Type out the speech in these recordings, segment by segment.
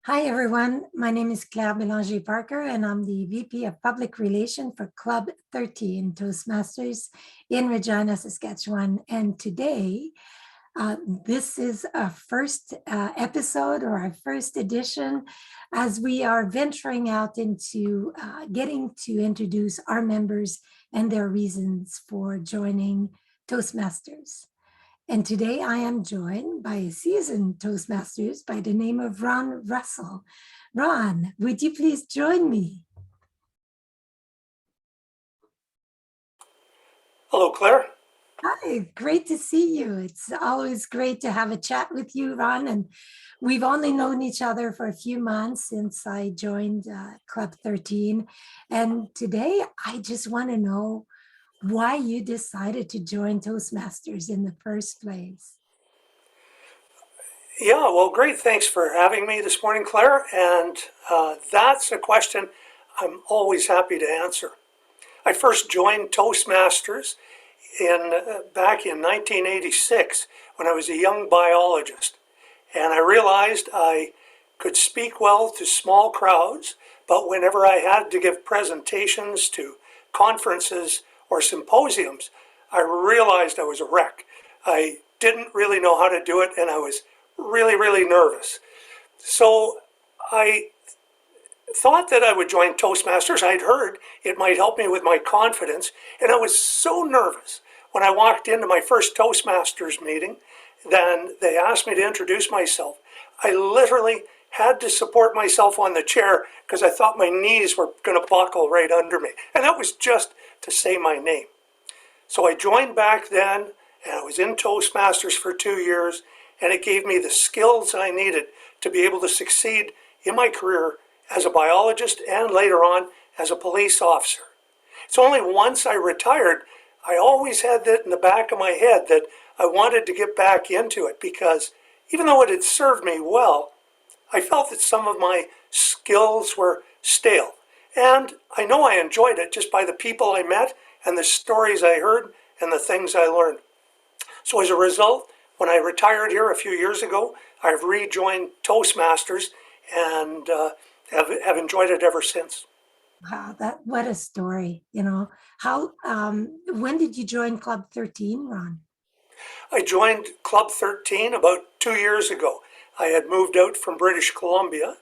Hi, everyone. My name is Bélanger-Parker, and I'm the VP of Public Relations for Club 13 Toastmasters in Regina, Saskatchewan. And today, this is our first episode or our first edition as we are venturing out into getting to introduce our members and their reasons for joining Toastmasters. And today I am joined by a seasoned Toastmasters by the name of Russel. Ron, would you please join me? Hello, Claire. Hi, great to see you. It's always great to have a chat with you, Ron. And we've only known each other for a few months since I joined Club 13. And today I just want to know why you decided to join Toastmasters in the first place. Yeah, well, great. Thanks for having me this morning, Claire. And that's a question I'm always happy to answer. I first joined Toastmasters back in 1986 when I was a young biologist. And I realized I could speak well to small crowds, but whenever I had to give presentations to conferences or symposiums, I realized I was a wreck. I didn't really know how to do it, and I was really nervous. So I thought that I would join Toastmasters. I'd heard it might help me with my confidence, and I was so nervous when I walked into my first Toastmasters meeting. Then they asked me to introduce myself. I literally had to support myself on the chair because I thought my knees were going to buckle right under me. And that was just to say my name. So I joined back then, and I was in Toastmasters for 2 years, and it gave me the skills I needed to be able to succeed in my career as a biologist and later on as a police officer. It's only once I retired, I always had that in the back of my head that I wanted to get back into it because even though it had served me well, I felt that some of my skills were stale. And I know I enjoyed it just by the people I met and the stories I heard and the things I learned. So as a result, when I retired here a few years ago, I've rejoined Toastmasters and have enjoyed it ever since. Wow, what a story, How when did you join Club 13, Ron? I joined Club 13 about 2 years ago. I had moved out from British Columbia,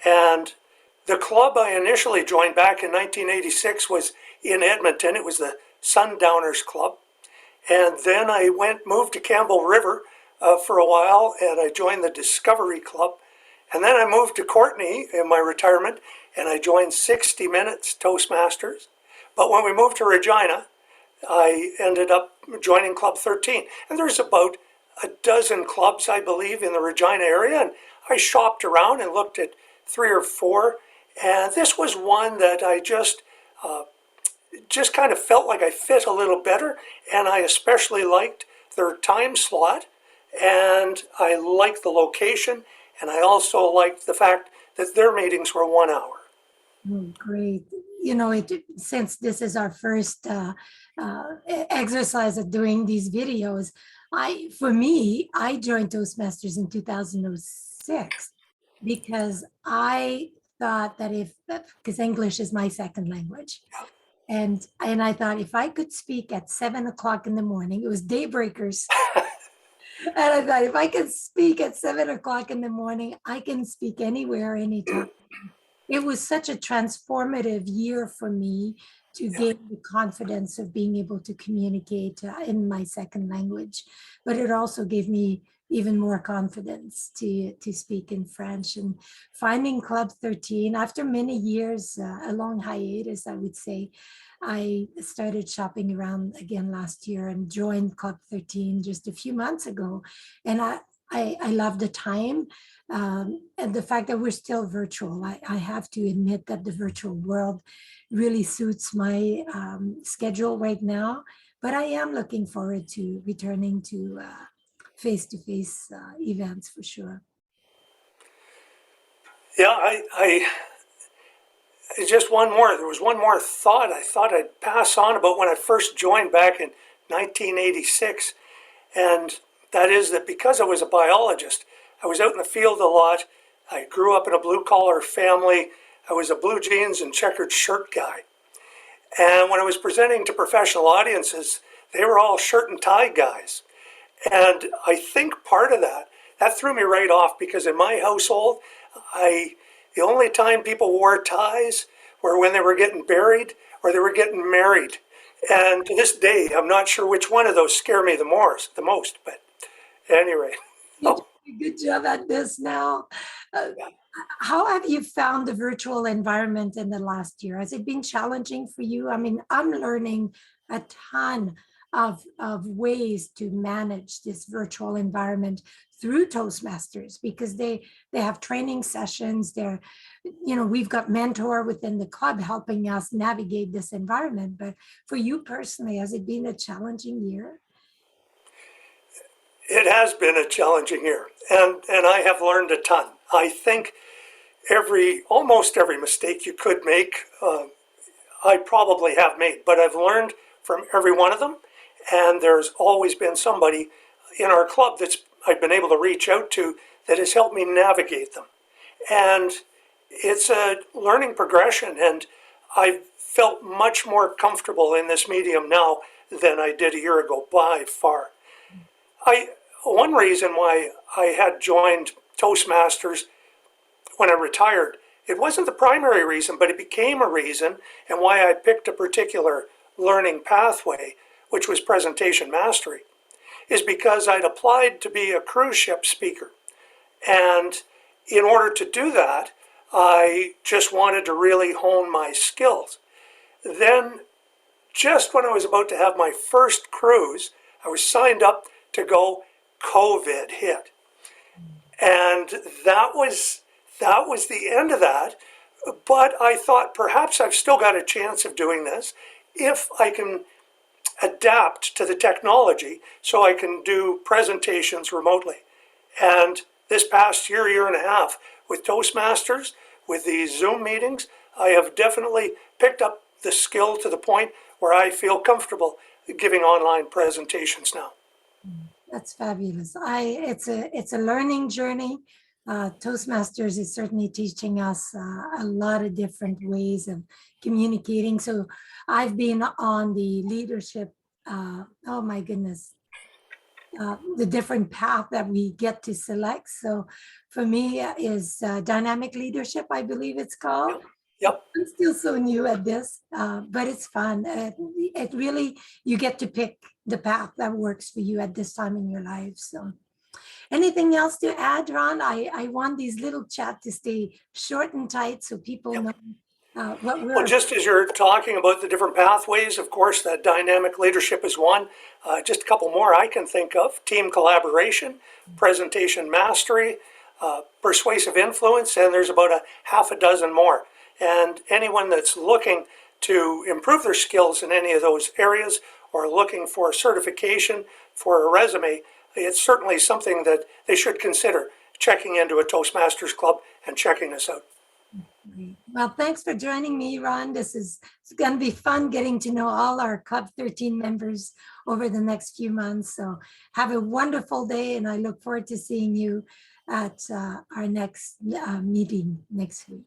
and the club I initially joined back in 1986 was in Edmonton. It was the Sundowners Club. And then I moved to Campbell River for a while, and I joined the Discovery Club. And then I moved to Courtenay in my retirement, and I joined 60 Minutes Toastmasters. But when we moved to Regina, I ended up joining Club 13. And there's about a dozen clubs, I believe, in the Regina area. And I shopped around and looked at 3 or 4. And this was one that I just kind of felt like I fit a little better, and I especially liked their time slot, and I liked the location, and I also liked the fact that their meetings were 1 hour. Great. Since this is our first exercise of doing these videos, I joined Toastmasters in 2006 because I thought because English is my second language. And I thought if I could speak at 7 o'clock in the morning, it was daybreakers. And I thought if I could speak at 7 o'clock in the morning, I can speak anywhere, anytime. It was such a transformative year for me to gain the confidence of being able to communicate in my second language. But it also gave me even more confidence to speak in French. And finding Club 13, after many years, a long hiatus, I would say, I started shopping around again last year and joined Club 13 just a few months ago. And I love the time and the fact that we're still virtual. I have to admit that the virtual world really suits my schedule right now, but I am looking forward to returning to face-to-face events for sure. Yeah, just one more. There was one more thought I thought I'd pass on about when I first joined back in 1986, and that is that because I was a biologist, I was out in the field a lot, I grew up in a blue collar family. I was a blue jeans and checkered shirt guy. And when I was presenting to professional audiences, they were all shirt and tie guys. And I think part of that threw me right off, because in my household, the only time people wore ties were when they were getting buried or they were getting married. And to this day, I'm not sure which one of those scare me the most, but anyway. You do a good job at this now. Yeah. How have you found the virtual environment in the last year? Has it been challenging for you? I mean, I'm learning a ton of ways to manage this virtual environment through Toastmasters, because they have training sessions. We've got mentor within the club helping us navigate this environment. But for you personally, has it been a challenging year? It has been a challenging year, and I have learned a ton. I think almost every mistake you could make, I probably have made, but I've learned from every one of them. And there's always been somebody in our club I've been able to reach out to that has helped me navigate them. And it's a learning progression, and I've felt much more comfortable in this medium now than I did a year ago by far. One reason why I had joined Toastmasters when I retired, it wasn't the primary reason, but it became a reason, and why I picked a particular learning pathway, which was presentation mastery, is because I'd applied to be a cruise ship speaker. And in order to do that, I just wanted to really hone my skills. Then, just when I was about to have my first cruise, I was signed up to go. COVID hit. And that was the end of that. But I thought perhaps I've still got a chance of doing this if I can adapt to the technology so I can do presentations remotely. And this past year and a half with Toastmasters, with these Zoom meetings, I have definitely picked up the skill to the point where I feel comfortable giving online presentations now. That's fabulous. It's a learning journey. Toastmasters is certainly teaching us a lot of different ways of communicating. So I've been on the leadership, oh my goodness, the different path that we get to select. So for me is dynamic leadership, I believe it's called. Yep. I'm still so new at this, but it's fun. It really, you get to pick the path that works for you at this time in your life. So anything else to add, Ron? I want these little chat to stay short and tight so people know what we're. Well, just as you're talking about the different pathways, of course, that dynamic leadership is one. Just a couple more I can think of: team collaboration, presentation mastery, persuasive influence, and there's about a half a dozen more. And anyone that's looking to improve their skills in any of those areas, or looking for a certification for a resume, it's certainly something that they should consider checking into a Toastmasters club and checking us out. Well, thanks for joining me, Ron. It's going to be fun getting to know all our Club 13 members over the next few months. So have a wonderful day, and I look forward to seeing you at our next meeting next week.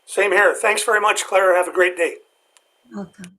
Same here. Thanks very much, Claire. Have a great day. Welcome.